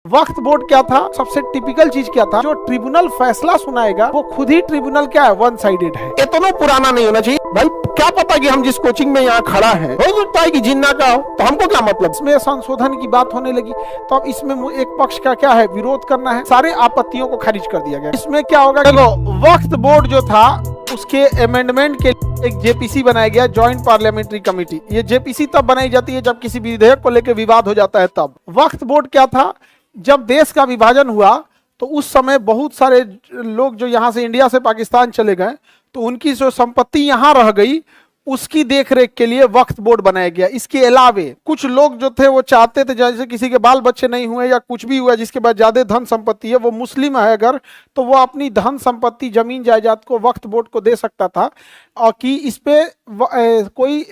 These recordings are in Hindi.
वक्फ बोर्ड क्या था, सबसे टिपिकल चीज क्या था, जो ट्रिब्यूनल फैसला सुनाएगा वो खुद ही ट्रिब्यूनल क्या है, वन साइडेड है। इतना पुराना नहीं होना चाहिए भाई। क्या पता कि हम जिस कोचिंग में यहाँ खड़ा है हो सकता है कि जिन्ना का हो, तो हमको क्या मतलब। इसमें संशोधन की बात होने लगी तो अब इसमें एक पक्ष का क्या है, विरोध करना है, सारे आपत्तियों को खारिज कर दिया गया। इसमें क्या होगा, देखो वक्फ बोर्ड जो था उसके अमेंडमेंट के एक जेपीसी बनाया गया, जॉइंट पार्लियामेंट्री कमेटी। ये जेपीसी तब बनाई जाती है जब किसी विधेयक को लेकर विवाद हो जाता है। तब वक्फ बोर्ड क्या था, जब देश का विभाजन हुआ तो उस समय बहुत सारे लोग जो यहाँ से इंडिया से पाकिस्तान चले गए तो उनकी जो संपत्ति यहाँ रह गई उसकी देखरेख के लिए वक्फ बोर्ड बनाया गया। इसके अलावे कुछ लोग जो थे वो चाहते थे, जैसे किसी के बाल बच्चे नहीं हुए या कुछ भी हुआ जिसके पास ज्यादा धन संपत्ति है, वो मुस्लिम है अगर, तो वो अपनी धन संपत्ति जमीन जायदाद को वक्फ बोर्ड को दे सकता था और कि इस पे कोई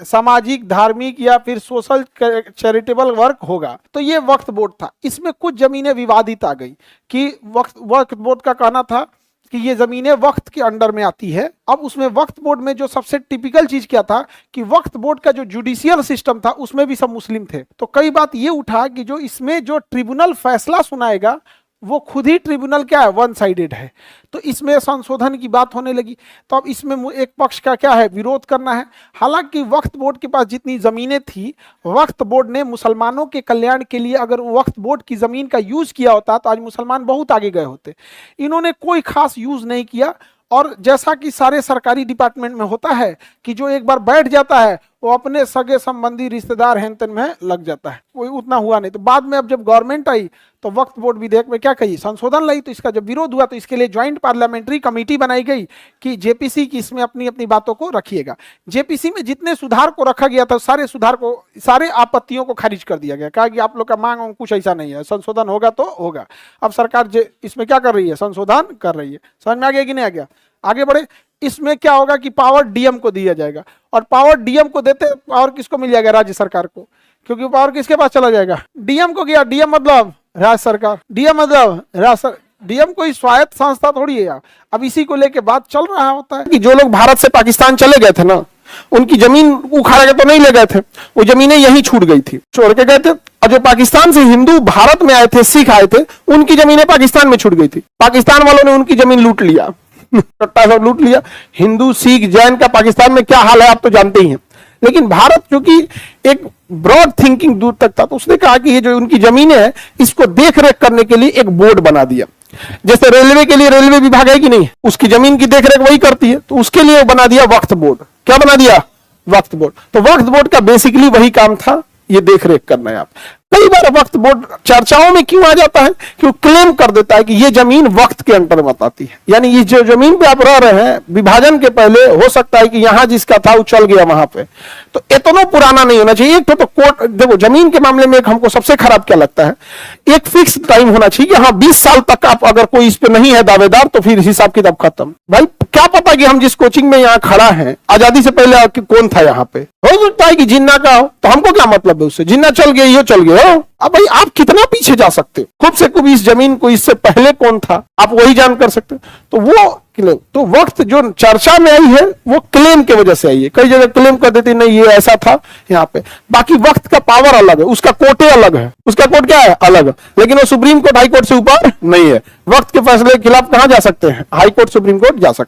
सामाजिक धार्मिक या फिर सोशल चैरिटेबल वर्क होगा। तो ये वक्फ बोर्ड था। इसमें कुछ जमीनें विवादित आ गई कि वक्फ बोर्ड का कहना था कि ये जमीनें वक्फ के अंडर में आती है। अब उसमें वक्फ बोर्ड में जो सबसे टिपिकल चीज क्या था कि वक्फ बोर्ड का जो जुडिशियल सिस्टम था उसमें भी सब मुस्लिम थे। तो कई बात ये उठा कि जो इसमें जो ट्रिब्यूनल फैसला सुनाएगा वो खुद ही ट्रिब्यूनल क्या है, वन साइडेड है। तो इसमें संशोधन की बात होने लगी तो अब इसमें एक पक्ष का क्या है, विरोध करना है। हालांकि वक्फ बोर्ड के पास जितनी जमीनें थी, वक्फ बोर्ड ने मुसलमानों के कल्याण के लिए अगर वक्फ बोर्ड की जमीन का यूज किया होता तो आज मुसलमान बहुत आगे गए होते। इन्होंने कोई खास यूज नहीं किया और जैसा कि सारे सरकारी डिपार्टमेंट में होता है कि जो एक बार बैठ जाता है वो अपने सगे संबंधी रिश्तेदार हेन-तेन में लग जाता है, कोई उतना हुआ नहीं। तो बाद में अब जब गवर्नमेंट आई तो वक्फ बोर्ड विधेयक में क्या कही, संशोधन लाई। तो इसका जब विरोध हुआ तो इसके लिए ज्वाइंट पार्लियामेंट्री कमेटी बनाई गई कि जेपीसी की इसमें अपनी अपनी बातों को रखिएगा। जेपीसी में जितने सुधार को रखा गया था सारे सुधार को, सारे आपत्तियों को खारिज कर दिया गया। कहा कि आप लोग का मांग कुछ ऐसा नहीं है, संशोधन होगा तो होगा। अब सरकार इसमें क्या कर रही है, संशोधन कर रही है। समझ में आ गया कि नहीं आ गया, आगे बढ़े। इसमें क्या होगा कि पावर डीएम को दिया जाएगा और पावर डीएम को देते पावर किसको मिल जाएगा, राज्य सरकार को, क्योंकि पावर किसके पास चला जाएगा, डीएम को। गया डीएम मतलब राज्य सरकार, डीएम मतलब राज्य, डीएम कोई स्वायत्त संस्था थोड़ी है यार। अब इसी को लेके बात चल रहा होता है कि जो लोग भारत से पाकिस्तान चले गए थे ना, उनकी जमीन उखाड़ के तो नहीं ले गए थे, वो जमीनें यहीं छूट गई थी, छोड़ के गए थे। और जो पाकिस्तान से हिंदू भारत में आए थे, सिख आए थे, उनकी जमीनें पाकिस्तान में छूट गई थी। पाकिस्तान वालों ने उनकी जमीन लूट लिया, सब लूट लिया। हिंदू सिख जैन का पाकिस्तान में क्या हाल है आप तो जानते ही हैं। लेकिन भारत चूंकि एक ब्रॉड थिंकिंग दूर तक था तो उसने कहा कि ये जो उनकी जमीनें हैं इसको देख रेख करने के लिए एक बोर्ड बना दिया। जैसे रेलवे के लिए रेलवे विभाग है कि नहीं, उसकी जमीन की देखरेख वही करती है, तो उसके लिए बना दिया वक्फ बोर्ड। क्या बना दिया, वक्फ बोर्ड। तो वक्फ बोर्ड का बेसिकली वही काम था, ये देखरेख करना है। आप कई बार वक्फ बोर्ड चर्चाओं में क्यों आ जाता है, क्यों क्लेम कर देता है कि ये जमीन वक्त के अंडर में आती है। यानी ये जो जमीन पे आप रह रहे हैं विभाजन के पहले हो सकता है कि यहां जिसका था वो चल गया वहां पे। तो इतना पुराना नहीं होना चाहिए। एक तो कोर्ट, देखो जमीन के मामले में एक हमको सबसे खराब क्या लगता है, एक फिक्स टाइम होना चाहिए। हाँ 20 साल तक आप अगर कोई इस पे नहीं है दावेदार तो फिर हिसाब किताब खत्म। भाई क्या पता कि हम जिस कोचिंग में यहाँ खड़ा है आजादी से पहले कौन था यहाँ पे, हो सकता है कि जिन्ना का हो, तो हमको क्या मतलब है उससे, जिन्ना चल गया ये चल गया हो। अब भाई आप कितना पीछे जा सकते हो, खूब से खूब इस जमीन को इससे पहले कौन था आप वही जान कर सकते हो। तो वो तो वक्त जो चर्चा में आई है वो क्लेम की वजह से आई है। कई जगह क्लेम कर देती नहीं ये ऐसा था यहाँ पे। बाकी वक्त का पावर अलग है, उसका कोर्टे अलग है, उसका कोर्ट क्या है अलग है, लेकिन वो सुप्रीम कोर्ट हाई कोर्ट से ऊपर नहीं है। वक्त के फैसले के खिलाफ कहां जा सकते हैं, हाई कोर्ट सुप्रीम कोर्ट जा सकते हैं।